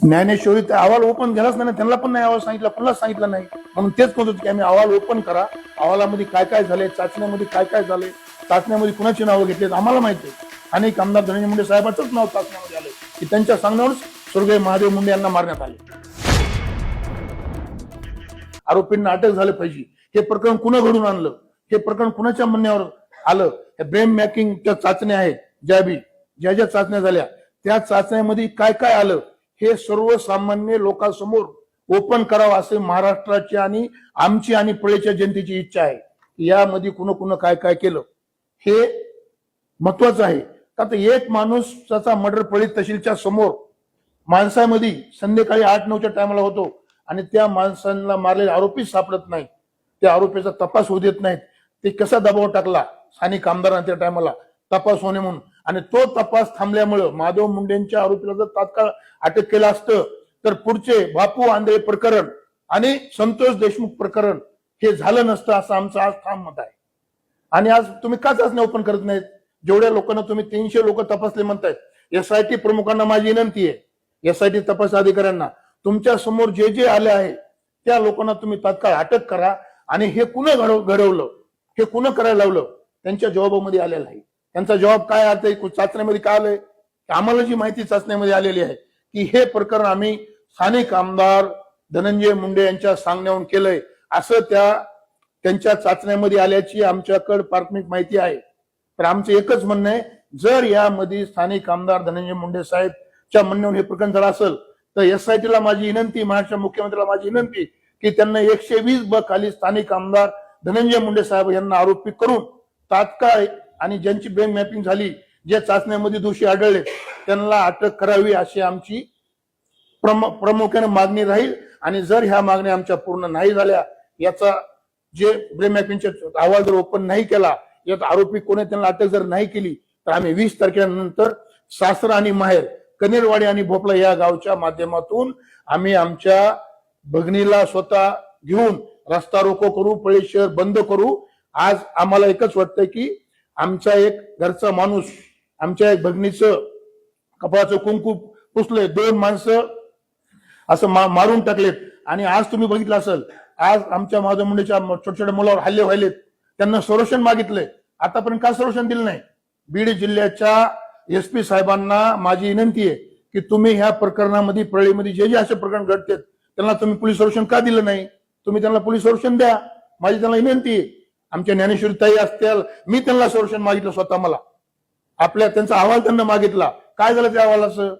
ज्ञानेश्वरी अहवाल ओपन गेलाच नाही, त्यांना पण नाही अहवाल सांगितला, कोणालाच सांगितलं नाही. म्हणून तेच म्हणत होतो की आम्ही अहवाल ओपन करा, अहवालामध्ये काय काय झाले, चाचण्यामध्ये काय काय झाले, चाचण्यामध्ये कुणाची नावं घेतलीत आम्हाला माहिती आहे. अनेक आमदार धनंजय मुंडे साहेबांचंच नाव चाचण्यामध्ये आलं की त्यांच्या सांगण्यावरच स्वर्गीय महादेव मुंडे यांना मारण्यात आले. आरोपींना अटक झालं पाहिजे. हे प्रकरण कुणा घडून आणलं, हे प्रकरण कुणाच्या म्हणण्यावर आलं. हे ब्रेन मॅकिंगच्या चाचण्या आहेत, ज्या ज्या चाचण्या झाल्या त्या चाचण्यामध्ये काय काय आलं हे सर्वसामान्य लोकांसमोर ओपन करावं असे महाराष्ट्राची आणि आमची आणि पळेच्या जनतेची इच्छा आहे. यामध्ये कुणा काय काय केलं हे महत्वाचं आहे. का तर एक माणूस त्याचा मर्डर पळीत तहसीलच्या समोर माणसामध्ये संध्याकाळी 8-9च्या टायमाला होतो आणि त्या माणसांना मारलेले आरोपी सापडत नाही, त्या आरोपीचा तपास होऊ देत नाहीत. ते कसा दबाव टाकला स्थानिक आमदारांना त्या टायमाला तपास होणे म्हणून, आणि तो तपास थांबल्यामुळे महादेव मुंडेंच्या आरोपीला जर तात्काळ अटक केलं असतं तर पुढचे बापू आंधळे प्रकरण आणि संतोष देशमुख प्रकरण हे झालं नसतं असं आमचं आज ठाम मत आहे. आणि आज तुम्ही का चाचण्या ओपन करत नाहीत? जेवढ्या लोकांना तुम्ही 300 लोक तपासले म्हणतायत, SIT प्रमुखांना माझी विनंती आहे, SIT तपास अधिकाऱ्यांना तुमच्या समोर जे जे आले आहे त्या लोकांना तुम्ही तात्काळ अटक करा. आणि हे कुणं घडवलं, हे कुणं करायला लावलं त्यांच्या जबाबामध्ये आलेलं आहे. त्यांचा जबाब काय आहे चाचण्यामध्ये काय आलंय? आम्हाला जी माहिती चाचण्यामध्ये आलेली आहे की हे प्रकरण आम्ही स्थानिक आमदार धनंजय मुंडे यांच्या सांगण्यावरून केलंय असं त्यांच्या चाचण्यामध्ये आल्याची आमच्याकडे प्राथमिक माहिती आहे. तर आमचं एकच म्हणणं आहे, जर यामध्ये स्थानिक आमदार धनंजय मुंडे साहेबच्या म्हणण्यावरून हे प्रकरण जर असेल तर SITला माझी विनंती, महाराष्ट्र मुख्यमंत्र्याला माझी विनंती की त्यांना 120 खाली स्थानिक आमदार धनंजय मुंडे साहेब यांना आरोपी करून तात्काळ आणि ज्यांची ब्रेन मॅपिंग झाली, जे चाचण्यामध्ये दोषी आढळले त्यांना अटक करावी अशी आमची प्रामुख्याने मागणी राहील. आणि जर ह्या मागण्या आमच्या पूर्ण नाही झाल्या, याचा जे ब्रेन मॅपिंगचे अहवाल जर ओपन नाही केला, यात आरोपी कोणी त्यांना अटक जर नाही केली तर आम्ही 20 तारखेनंतर सासरा आणि माहेर कनेरवाडी आणि भोपळा या गावच्या माध्यमातून आम्ही आमच्या भगिनीला स्वतः घेऊन रस्ता रोको करू, पळे शहर बंद करू. आज आम्हाला एकच वाटतंय की आमचा एक घरचा माणूस, आमच्या एक भगिनीचं कपाळाचं कुंकू पुसलंय, 2 माणसं असं मारून टाकलेत. आणि आज तुम्ही बघितलं असेल, आज आमच्या महादेव मुंडेच्या छोट्या छोट्या मुलावर हल्ले व्हायलेत, त्यांना संरक्षण मागितलंय, आतापर्यंत का संरक्षण दिलं नाही? बीड जिल्ह्याच्या SP साहेबांना माझी विनंती आहे की तुम्ही ह्या प्रकरणामध्ये परळीमध्ये जे जे असे प्रकरण घडतात त्यांना तुम्ही पोलीस संरक्षण का दिलं नाही? तुम्ही त्यांना पोलीस संरक्षण द्या, माझी त्यांना विनंती आहे. आमच्या ज्ञानेश्वरी ताई असतील, मी त्यांना संरक्षण मागितलं स्वतः, मला त्यांचा अहवाल त्यांना मागितला. काय झालं त्या अहवालाचं?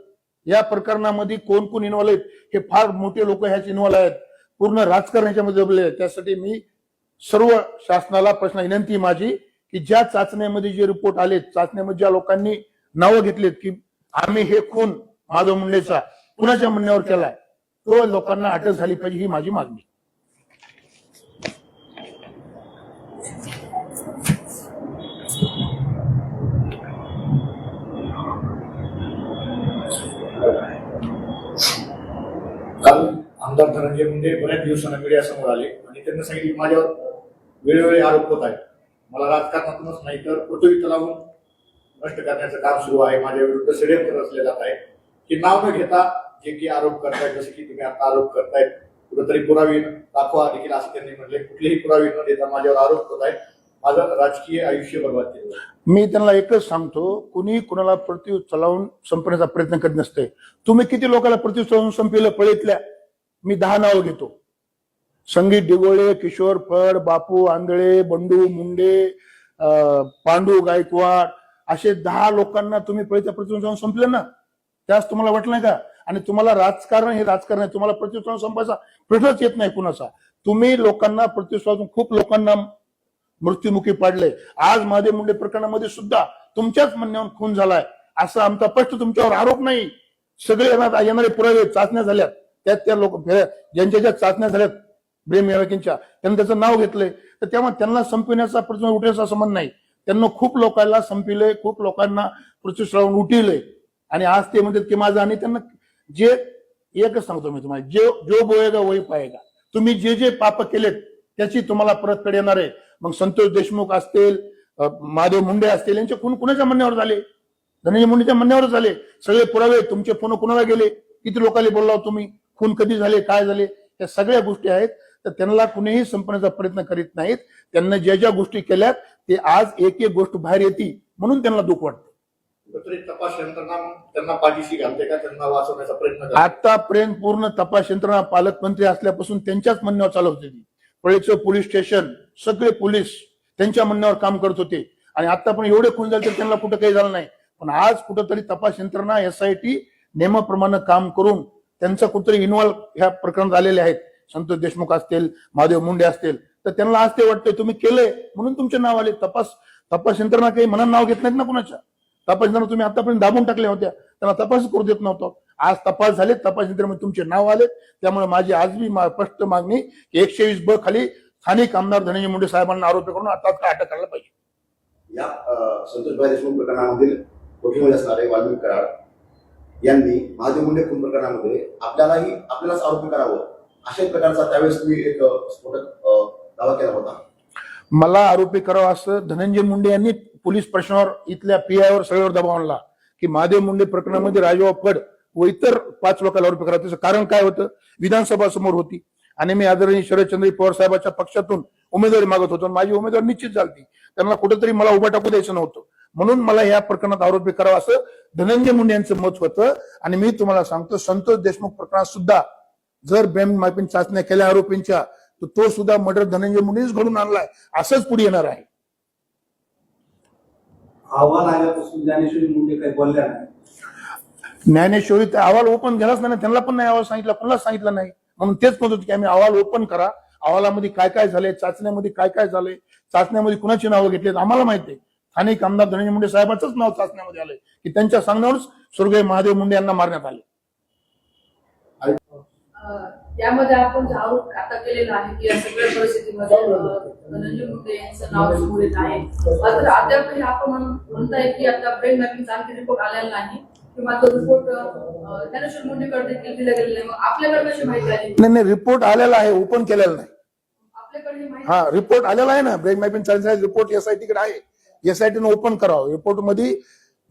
या प्रकरणामध्ये कोण कोण इन्व्हॉल्व आहेत हे फार मोठे लोक ह्याच इन्व्हॉल्व आहेत, पूर्ण राजकारणाच्या मध्ये जमले. त्यासाठी मी सर्व शासनाला प्रश्न विनंती माझी की ज्या चाचण्यामध्ये जे रिपोर्ट आले, चाचण्यामध्ये ज्या लोकांनी नावं घेतलीत की आम्ही हे खून महादेव मुंडेचा कुणाच्या म्हणण्यावर केलाय, तो लोकांना अटक झाली पाहिजे, ही माझी मागणी. काल आमदार धनंजय मुंडे बऱ्याच दिवसांना मीडियासमोर आले आणि त्यांनी सांगितले की माझ्यावर वेळोवेळी आरोप होत आहेत, मला राजकारणातूनच नाही तर पृथ्वी लावून नष्ट करण्याचं काम सुरू आहे, माझ्या विरुद्ध षडयंत्र रचले जात आहे. की नाव न घेता जे की आरोप करतायत, जसे की तुम्ही आता आरोप करतायत, कुठेतरी पुरावे दाखवा देखील असं त्यांनी म्हटले. कुठलेही पुरावे न देता माझ्यावर आरोप होत आहेत, माझं राजकीय आयुष्य बर्बाद केलं. मी त्यांना एकच सांगतो, कुणी कुणाला पृथ्वी चलावून संपण्याचा प्रयत्न करत नसते. तुम्ही किती लोकांना पृथ्वी चलावून संपवलं पळीतल्या? मी 10 नावं घेतो: संगीत डिगोळे, किशोर फड, बापू आंधळे, बंडू मुंडे, पांडू गायकवाड, असे 10 लोकांना तुम्ही पळीच्या पृथ्वी चलावून संपले ना. त्यास तुम्हाला वाटलं नाही का? आणि तुम्हाला राजकारण हे राजकारण आहे, तुम्हाला पृथ्वी चलावून संपायचा प्रश्नच येत नाही कुणाचा. तुम्ही लोकांना पृथ्वी चलावून खूप लोकांना मृत्युमुखी पाडले. आज महादेव मुंडे प्रकरणामध्ये सुद्धा तुमच्याच म्हणण्यावर खून झालाय असं आमचा स्पष्ट तुमच्यावर आरोप नाही. सगळे येणारे पुरावे चाचण्या झाल्यात, त्या लोक ज्यांच्या ज्या चाचण्या झाल्यात ब्रेन मॅपिंगच्या, त्यांनी त्याचं नाव घेतलंय. तर तेव्हा त्यांना संपविण्याचा प्रश्न उठण्याचा संबंध नाही. त्यांना खूप लोकांना संपविलंय, खूप लोकांना पृथ्वी चलावून उठवलंय. आणि आज ते म्हणतात की माझं, आणि त्यांना जे एकच सांगतो मी तुम्हाला, जो बोएगा वही पाएगा. तुम्ही जे जे पाप केलेत त्याची तुम्हाला परतफेड येणार आहे. मग संतोष देशमुख असतील, महादेव मुंडे असतील, यांचे खून कुणाच्या म्हणण्यावर झाले? धनंजय मुंडेच्या म्हणण्यावर झाले. सगळे पुरावे तुमचे फोन कुणाला गेले? किती लोकांनी बोलला तुम्ही, खून कधी झाले, काय झाले, या सगळ्या गोष्टी आहेत. तर त्यांना कुणीही संपण्याचा प्रयत्न करीत नाहीत. त्यांना ज्या ज्या गोष्टी केल्यात ते आज एक एक गोष्ट बाहेर येते म्हणून त्यांना दुःख वाटतं. तरी तपास यंत्रणा त्यांना पाठीशी घालते का, त्यांना वाचवण्याचा प्रयत्न करते? आतापर्यंत पूर्ण तपास यंत्रणा पालकमंत्री असल्यापासून त्यांच्याच म्हणण्यावर चालवत होती. पळेचं पोलीस स्टेशन सगळे पोलीस त्यांच्या म्हणण्यावर काम करत होते. आणि आता पण एवढे खून झाले तर त्यांना कुठं काही झालं नाही. पण आज कुठंतरी तपास यंत्रणा SIT नियमाप्रमाणे काम करून त्यांचा कुठेतरी इन्व्हॉल्व ह्या प्रकरणात आलेले आहेत. संतोष देशमुख असतील, महादेव मुंडे असतील, तर त्यांना आज ते वाटतंय तुम्ही केलंय म्हणून तुमचे नाव आले. तपास यंत्रणा काही म्हणून नाव घेत नाहीत ना कुणाच्या. तपास यंत्रणा तुम्ही आतापर्यंत दाबून टाकल्या होत्या, त्यांना तपास करू देत नव्हतं. आज तपास झाले, तपास यंत्रणेमध्ये तुमचे नाव आले. त्यामुळे माझी आज बी स्पष्ट मागणी 120B खाली स्थानिक आमदार धनंजय मुंडे साहेबांना आरोपी करून आता अटक करायला पाहिजे. या संतोषभाई देशमुख प्रकरणामधील वकील असणारे वाल्मिक कराड यांनी महादेव मुंडे खून प्रकरणामध्ये आपल्यालाच आरोपी करावं अशा प्रकारचा त्यावेळेस तुम्ही एक स्फोटक दावा केला होता. मला आरोपी करावा असं धनंजय मुंडे यांनी पोलीस प्रश्नावर इथल्या PIवर सगळ्यावर दबाव आणला की महादेव मुंडे प्रकरणामध्ये राजू फड व इतर 5 लोकांना आरोपी करा. त्याचं कारण काय होतं, विधानसभा समोर होती आणि मी आदरणीय शरदचंद्र पवार साहेबांच्या पक्षातून उमेदवारी मागत होतो. माझी उमेदवारी निश्चित झाली. त्यांना कुठेतरी मला उभा टाकू द्यायचं नव्हतं म्हणून मला या प्रकरणात आरोपी करावा असं धनंजय मुंडे यांचं मत होतं. आणि मी तुम्हाला सांगतो, संतोष देशमुख प्रकरणात सुद्धा जर ब्रेन मॅपिंग चाचण्या केल्या आरोपींच्या तर तो सुद्धा मर्डर धनंजय मुंडेच घडून आणलाय असंच पुढे येणार आहे. अहवाल आल्यापासून ज्ञानेश्वरी मुंडे काही बोलल्या नाही. ज्ञानेश्वरी ते अहवाल ओपन केलाच नाही, त्यांना पण नाही अहवाल सांगितला, कोणाला सांगितलं नाही. म्हणून तेच म्हणत होते की आम्ही अहवाल ओपन करा, अहवालामध्ये काय काय झाले, चाचण्यामध्ये काय काय झाले, चाचण्यामध्ये कुणाची नावं घेतली आम्हाला माहिती आहे. स्थानिक आमदार धनंजय मुंडे साहेबांचंच नाव चाचण्यामध्ये आलंय की त्यांच्या सांगण्यावरच स्वर्गीय महादेव मुंडे यांना मारण्यात आले. यामध्ये आपण जे आरोप आता केलेला आहे की या सगळ्या परिस्थितीमध्ये धनंजय मुंडे यांचं नाव समोर येत आहे. मात्र अद्यापही आपण म्हणताय की आता ब्रेन मॅपिंगचा आणखी रिपोर्ट आलेला नाही किंवा तो रिपोर्ट ज्ञानेश्वर मुंडेकडे देखील दिला गेलेला नाही. मग आपल्याकडे कशी माहिती आली? नाही, रिपोर्ट आलेला आहे, ओपन केलेला नाही. आपल्याकडे ही माहिती हा, रिपोर्ट आलेला आहे ना, ब्रेन मॅपिंग चाचण्याचा रिपोर्ट SIT कडे आहे. SIT ने ओपन करावं. रिपोर्ट मध्ये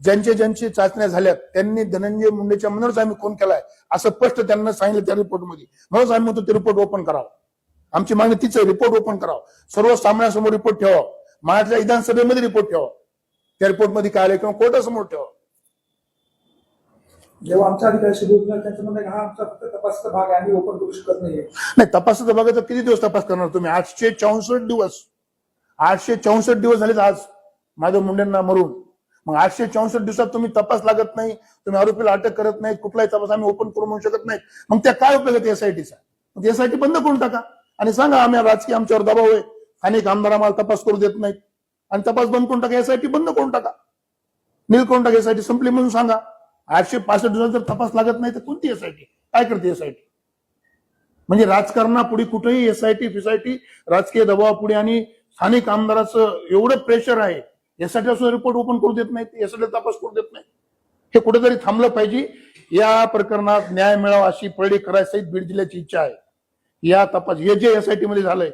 ज्यांची चाचण्या झाल्यात त्यांनी धनंजय मुंडेच्या म्हणूनच आम्ही खून केलाय असं स्पष्ट त्यांना सांगितलं त्या रिपोर्टमध्ये. म्हणून आम्ही म्हणतो ते रिपोर्ट ओपन करावं. आमची मागणी तीच आहे, रिपोर्ट ओपन करावं. सर्व सामन्यासमोर रिपोर्ट ठेवावा. महाराष्ट्र विधानसभेमध्ये रिपोर्ट ठेवा, त्या रिपोर्टमध्ये काय आलं किंवा कोर्टासमोर ठेवा. जेव्हा आमचा अधिकारी सुरू होता त्यांचं म्हणणं हा आमचा फक्त तपासाचा भाग आहे, आम्ही ओपन करू शकत नाहीये. नाही, तपासाचा भागाचा किती दिवस तपास करणार तुम्ही? 864 दिवस. 864 दिवस झालेत आज माधव मुंडेंना मरून. मग 864 दिवसात तुम्ही तपास लागत नाही, तुम्ही आरोपीला अटक करत नाही, कुठलाही तपास आम्ही ओपन करू म्हणू शकत नाही. मग त्या काय उपयोग आहे SITचा? मग SIT बंद करून टाका आणि सांगा आम्ही राजकीय आमच्यावर दबाव आहे, अनेक आमदार आम्हाला तपास करू देत नाहीत आणि तपास बंद करून टाका. SIT बंद करून टाका, नील करून टाका. SIT संपली म्हणून सांगा. 865 दिवसात जर तपास लागत नाही तर कोणती SIT काय करते? SIT म्हणजे राजकारणापुढे कुठेही SIT FISIT राजकीय दबावापुढे आणि स्थानिक आमदाराचं एवढं प्रेशर आहे, यासाठी असं रिपोर्ट ओपन करू देत नाहीत, यासाठी तपास करू देत नाही. हे कुठेतरी थांबलं पाहिजे. या प्रकरणात न्याय मिळावा अशी परळी करायची बीड जिल्ह्याची इच्छा आहे. या तपास हे जे SIT मध्ये झालंय